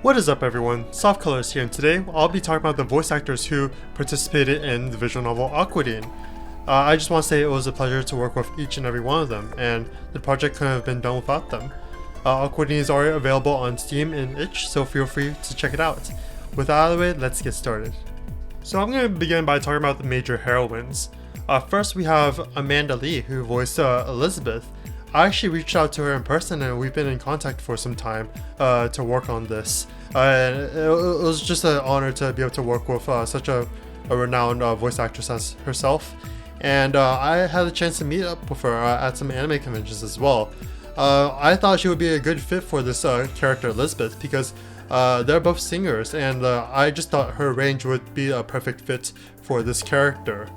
What is up everyone, SoftColors here, and today I'll be talking about the voice actors who participated in the visual novel Aquadine. I just want to say it was a pleasure to work with each and every one of them, and the project couldn't have been done without them. Aquadine is already available on Steam and itch, so feel free to check it out. With that out of the way, let's get started. So I'm going to begin by talking about the major heroines. First we have AmaLee, who voiced Elizabeth. I actually reached out to her in person and we've been in contact for some time to work on this. And it was just an honor to be able to work with such a renowned voice actress as herself. And I had a chance to meet up with her at some anime conventions as well. I thought she would be a good fit for this character Elizabeth because they're both singers, and I just thought her range would be a perfect fit for this character.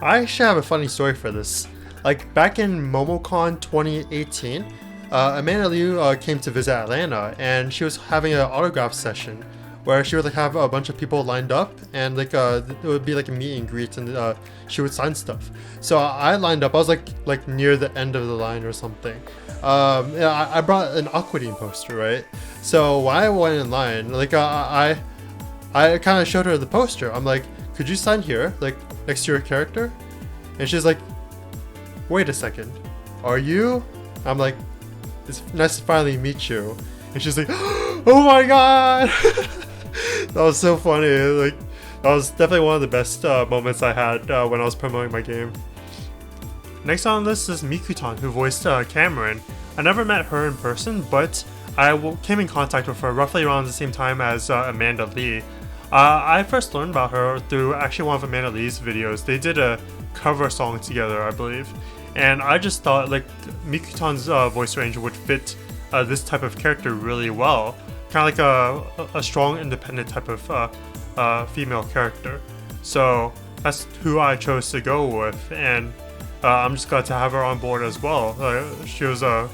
I actually have a funny story for this. Like back in MomoCon 2018, AmaLee came to visit Atlanta, and she was having an autograph session where she would like have a bunch of people lined up, and like it would be like a meet and greet, and she would sign stuff. So I lined up. I was like near the end of the line or something. I brought an Aquadine poster, right? So when I went in line, like I kind of showed her the poster. I'm like, could you sign here, like next to your character? And she's like, wait a second, are you? I'm like, it's nice to finally meet you. And she's like, oh my god! That was so funny. Like, that was definitely one of the best moments I had when I was promoting my game. Next on the list is Mikutan, who voiced Cameron. I never met her in person, but I came in contact with her roughly around the same time as AmaLee. I first learned about her through actually one of AmaLee's videos. They did a cover song together, I believe. And I just thought like Mikutan's voice range would fit this type of character really well. Kind of like a strong, independent type of female character. So that's who I chose to go with, and I'm just glad to have her on board as well. She was a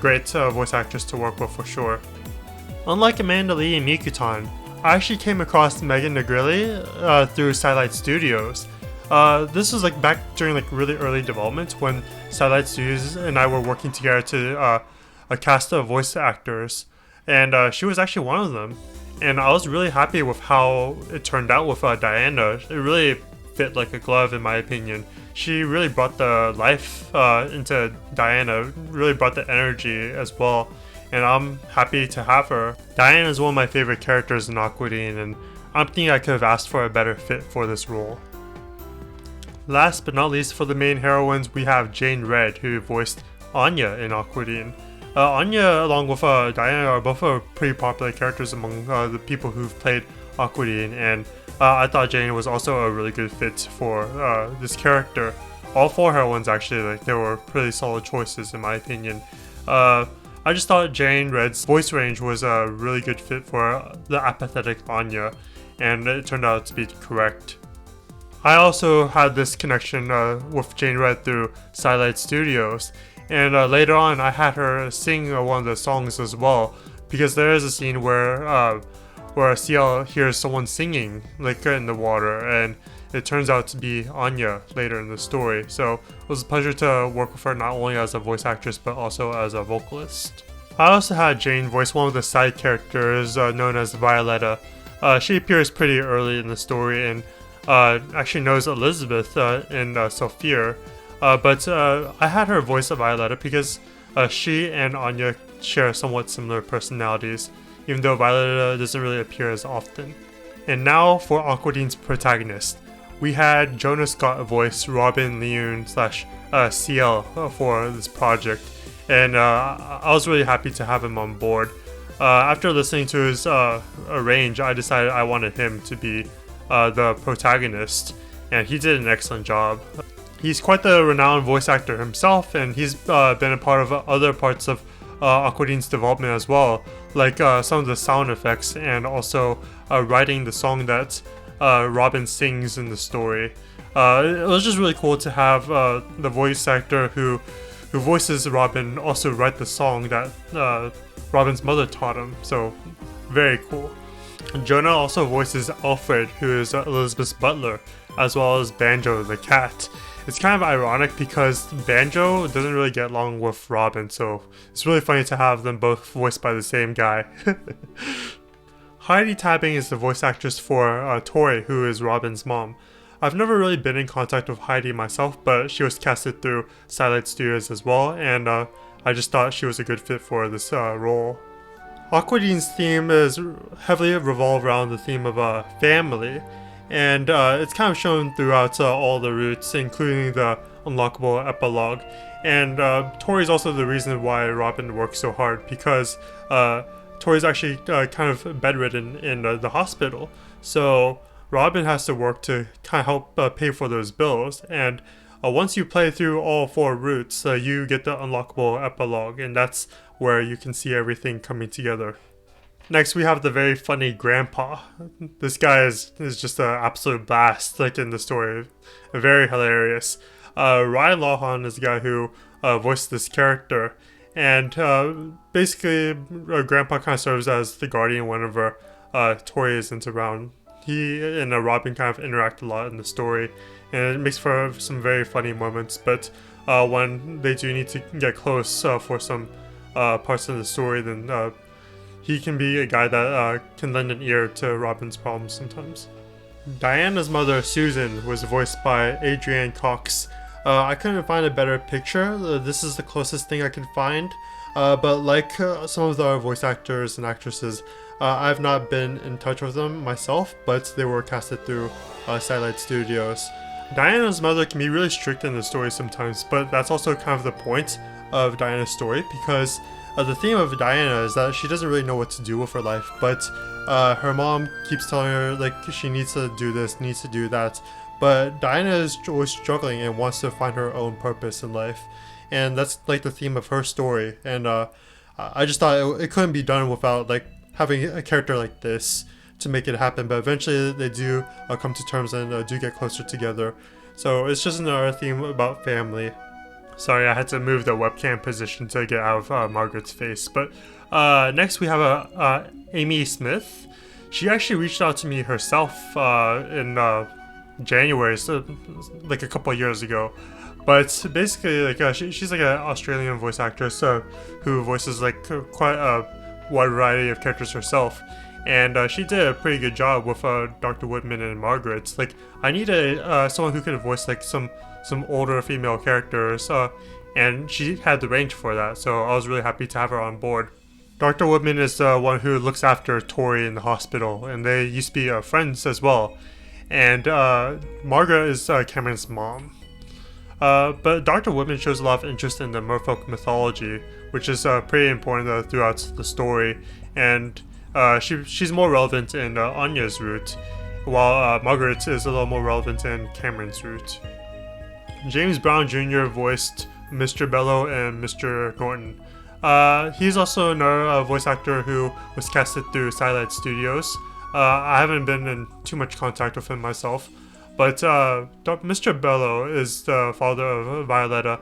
great voice actress to work with for sure. Unlike AmaLee and Mikutan, I actually came across Meghan Nigrelli through Satellite Studios. This was like back during like really early development when Satellite Studios and I were working together to a cast of voice actors, and she was actually one of them. And I was really happy with how it turned out with Diana. It really fit like a glove in my opinion. She really brought the life into Diana, really brought the energy as well, and I'm happy to have her. Diana is one of my favorite characters in Aquadine, and I don't think I could have asked for a better fit for this role. Last but not least, for the main heroines, we have Jane Red, who voiced Anya in Aquadine. Anya, along with Diana, are both pretty popular characters among the people who've played Aquadine, and I thought Jane was also a really good fit for this character. All four heroines actually, like, they were pretty solid choices in my opinion. I just thought Jane Red's voice range was a really good fit for the apathetic Anya, and it turned out to be correct. I also had this connection with Jane Red through Satellite Studios, and later on I had her sing one of the songs as well, because there is a scene where CIEL hears someone singing like in the water, and it turns out to be Anya later in the story. So it was a pleasure to work with her not only as a voice actress but also as a vocalist. I also had Jane voice one of the side characters known as Violetta. She appears pretty early in the story and actually knows Elizabeth in Sophia, but I had her voice of Violetta because she and Anya share somewhat similar personalities, even though Violetta doesn't really appear as often. And now for Aquadine's protagonist. We had Jonah Scott voice Robin LIYUN / CIEL for this project, and I was really happy to have him on board. After listening to his range, I decided I wanted him to be the protagonist, and he did an excellent job. He's quite the renowned voice actor himself, and he's been a part of other parts of Aquadine's development as well, like some of the sound effects and also writing the song that Robin sings in the story. It was just really cool to have the voice actor who voices Robin also write the song that Robin's mother taught him, so very cool. Jonah also voices Alfred, who is Elizabeth's butler, as well as Banjo the cat. It's kind of ironic because Banjo doesn't really get along with Robin, so it's really funny to have them both voiced by the same guy. Heidi Tabbing is the voice actress for TORRIE, who is Robin's mom. I've never really been in contact with Heidi myself, but she was casted through CIEL Studios as well, and I just thought she was a good fit for this role. Aquadine's theme is heavily revolved around the theme of family, and it's kind of shown throughout all the routes, including the unlockable epilogue. And TORRIE is also the reason why Robin works so hard, because TORRIE's actually kind of bedridden in the hospital, so Robin has to work to kind of help pay for those bills. And once you play through all 4 routes, you get the unlockable epilogue, and that's where you can see everything coming together. Next, we have the very funny grandpa. This guy is just an absolute blast, like in the story. Very hilarious. Ryan Lawhon is the guy who voiced this character, and basically grandpa kind of serves as the guardian whenever TORRIE isn't around. He and Robin kind of interact a lot in the story, and it makes for some very funny moments, but when they do need to get close for some parts of the story, then he can be a guy that can lend an ear to Robin's problems sometimes. Diana's mother, Susan, was voiced by Adrienne Cox. I couldn't find a better picture. This is the closest thing I could find, but like some of the voice actors and actresses, I've not been in touch with them myself, but they were casted through CIEL Studios. Diana's mother can be really strict in the story sometimes, but that's also kind of the point of Diana's story, because the theme of Diana is that she doesn't really know what to do with her life, but her mom keeps telling her like she needs to do this, needs to do that, but Diana is always struggling and wants to find her own purpose in life, and that's like the theme of her story. And I just thought it couldn't be done without like having a character like this to make it happen, but eventually they do come to terms and do get closer together. So it's just another theme about family. Sorry, I had to move the webcam position to get out of Margaret's face. But next we have Aimee Smith. She actually reached out to me herself in January, so like a couple of years ago. But basically, like she's like an Australian voice actress who voices like quite a wide variety of characters herself, and she did a pretty good job with Dr. Woodman and Margaret. Like I needed someone who could voice like some older female characters, and she had the range for that, so I was really happy to have her on board. Dr. Woodman is the one who looks after TORRIE in the hospital, and they used to be friends as well. And Margaret is Cameron's mom. But Dr. Woodman shows a lot of interest in the merfolk mythology, which is pretty important throughout the story, and she's more relevant in Anya's route, while Margaret is a little more relevant in Cameron's route. James Brown Jr. voiced Mr. Bello and Mr. Norton. He's also another voice actor who was casted through CIEL Studios. I haven't been in too much contact with him myself, but Mr. Bello is the father of Violetta.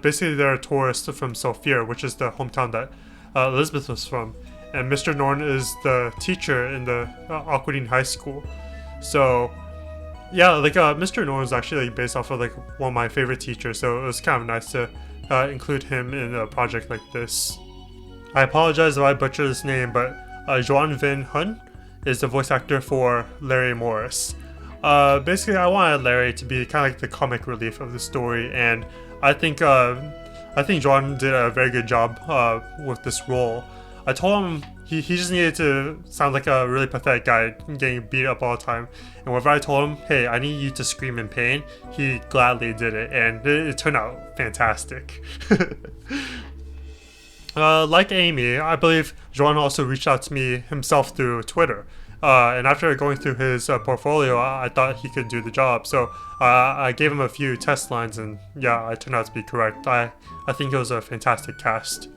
Basically, they're tourists from Sophia, which is the hometown that Elizabeth was from. And Mr. Norton is the teacher in the Aquadine High School. So, yeah, like Mr. Norton is actually like, based off of like one of my favorite teachers, so it was kind of nice to include him in a project like this. I apologize if I butcher this name, but Vinh Huynh is the voice actor for Larry Morris. Basically, I wanted Larry to be kind of like the comic relief of the story, and I think John did a very good job with this role. I told him he just needed to sound like a really pathetic guy getting beat up all the time, and whenever I told him, hey, I need you to scream in pain, he gladly did it, and it turned out fantastic. Like Aimee, I believe John also reached out to me himself through Twitter. And after going through his portfolio, I thought he could do the job. So I gave him a few test lines, and yeah, I turned out to be correct. I think it was a fantastic cast.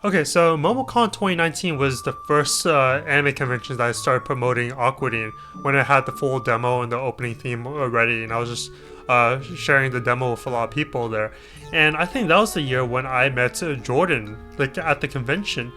Okay, so MomoCon 2019 was the first anime convention that I started promoting Aquadine, when it had the full demo and the opening theme already, and I was just sharing the demo with a lot of people there. And I think that was the year when I met Jordan, like at the convention.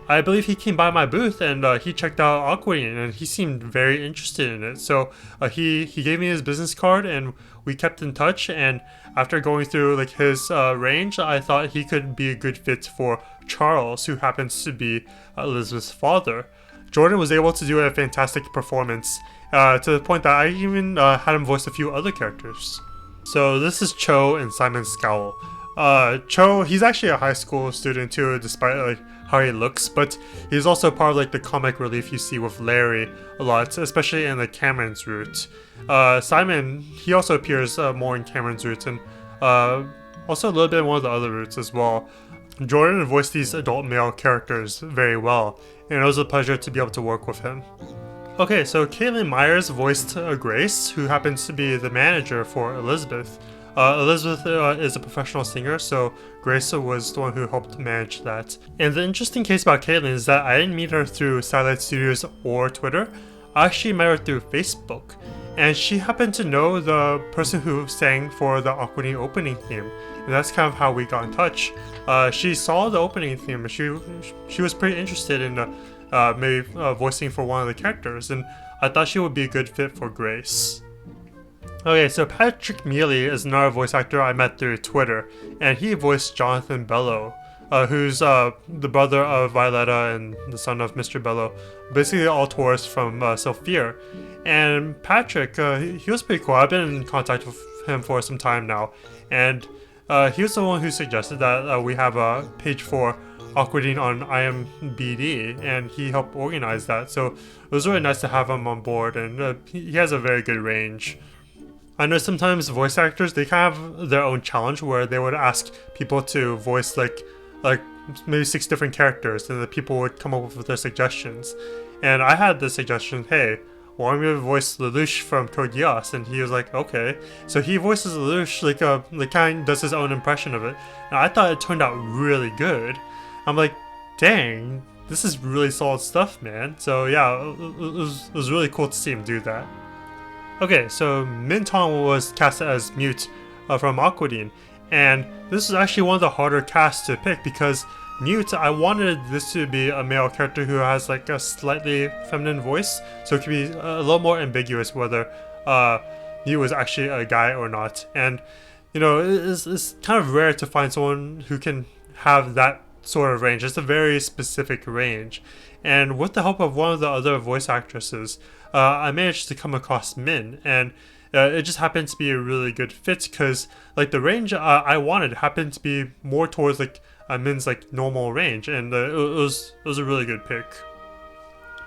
I believe he came by my booth and he checked out Aquadine, and he seemed very interested in it. So he gave me his business card, and we kept in touch. And after going through like his range, I thought he could be a good fit for Charles, who happens to be Elizabeth's father. Jordan was able to do a fantastic performance, to the point that I even had him voice a few other characters. So this is Cho and Simon Scowl. Cho, he's actually a high school student too, despite like how he looks, but he's also part of like the comic relief you see with Larry a lot, especially in the Cameron's route. Simon, he also appears more in Cameron's route, and also a little bit in one of the other routes as well. Jordan voiced these adult male characters very well, and it was a pleasure to be able to work with him. Okay, so Caitlin Myers voiced Grace, who happens to be the manager for Elizabeth. Elizabeth is a professional singer, so Grace was the one who helped manage that. And the interesting case about Caitlin is that I didn't meet her through Satellite Studios or Twitter. I actually met her through Facebook. And she happened to know the person who sang for the Aquadine opening theme. And that's kind of how we got in touch. She saw the opening theme and she was pretty interested in maybe voicing for one of the characters. And I thought she would be a good fit for Grace. Okay, so Patrick Mealey is another voice actor I met through Twitter, and he voiced Jonathan Bello, who's the brother of Violetta and the son of Mr. Bello, basically all tourists from Sophia. And Patrick, he was pretty cool. I've been in contact with him for some time now, and he was the one who suggested that we have a page for Aquadine on IMBD, and he helped organize that, so it was really nice to have him on board, and he has a very good range. I know sometimes voice actors, they kind of have their own challenge where they would ask people to voice like maybe 6 different characters, and the people would come up with their suggestions. And I had the suggestion, hey, why don't you voice Lelouch from Code Geass? And he was like, okay. So he voices Lelouch, like kind of does his own impression of it. And I thought it turned out really good. I'm like, dang, this is really solid stuff, man. So yeah, it was really cool to see him do that. Okay, so Minh was casted as Mute from Aquadine, and this is actually one of the harder casts to pick because Mute, I wanted this to be a male character who has like a slightly feminine voice, so it could be a little more ambiguous whether Mute was actually a guy or not. And you know, it's kind of rare to find someone who can have that sort of range. It's a very specific range, and with the help of one of the other voice actresses, I managed to come across Minh, and it just happened to be a really good fit because like the range I wanted happened to be more towards like Minh's like normal range, and it was a really good pick.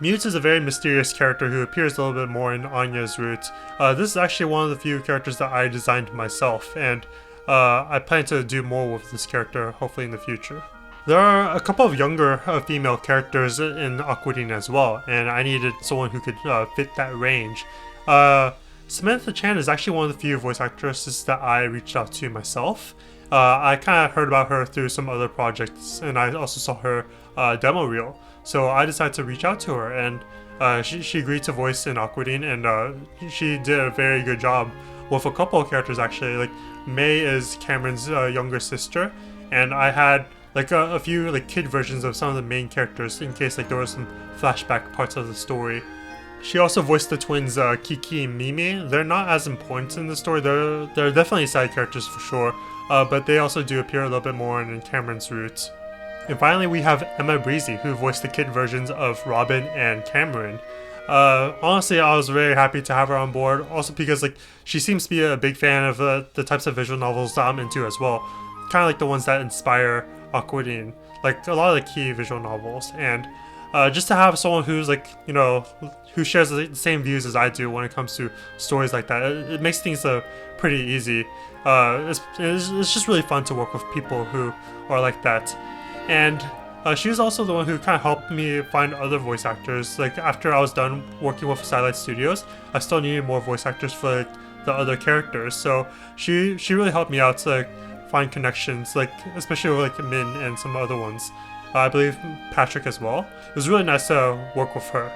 Mute is a very mysterious character who appears a little bit more in Anya's route. This is actually one of the few characters that I designed myself, and I plan to do more with this character hopefully in the future. There are a couple of younger female characters in Aquadine as well, and I needed someone who could fit that range. Samantha Chan is actually one of the few voice actresses that I reached out to myself. I kind of heard about her through some other projects, and I also saw her demo reel. So I decided to reach out to her, and she agreed to voice in Aquadine, and she did a very good job with a couple of characters actually. Like May is Cameron's younger sister, and I had like a few like kid versions of some of the main characters in case like there were some flashback parts of the story. She also voiced the twins Kiki and Mimi. They're not as important in the story. They're definitely side characters for sure, but they also do appear a little bit more in Cameron's route. And finally we have Emma Breezy, who voiced the kid versions of Robin and Cameron. Honestly, I was very happy to have her on board, also because like she seems to be a big fan of the types of visual novels that I'm into as well, kind of like the ones that inspire Aquadine, like a lot of the key visual novels. And just to have someone who's like, you know, who shares the same views as I do when it comes to stories like that, it makes things pretty easy. It's just really fun to work with people who are like that. And she was also the one who kind of helped me find other voice actors. Like after I was done working with Satellite Studios, I still needed more voice actors for like, the other characters. So she really helped me out to like find connections, like especially with like Minh and some other ones. I believe Patrick as well. It was really nice to work with her.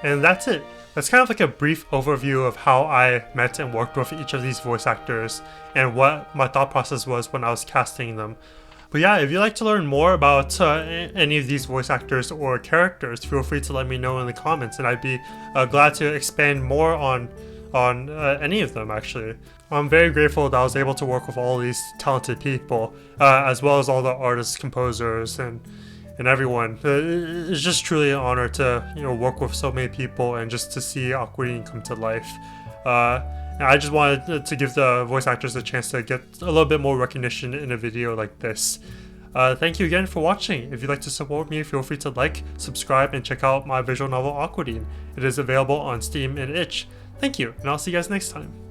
And that's it. That's kind of like a brief overview of how I met and worked with each of these voice actors and what my thought process was when I was casting them. But yeah, if you'd like to learn more about any of these voice actors or characters, feel free to let me know in the comments, and I'd be glad to expand more on any of them actually. I'm very grateful that I was able to work with all these talented people, as well as all the artists, composers, and and everyone. It's just truly an honor to, you know, work with so many people and just to see Aquadine come to life. And I just wanted to give the voice actors a chance to get a little bit more recognition in a video like this. Thank you again for watching. If you'd like to support me, feel free to like, subscribe, and check out my visual novel Aquadine. It is available on Steam and itch. Thank you, and I'll see you guys next time.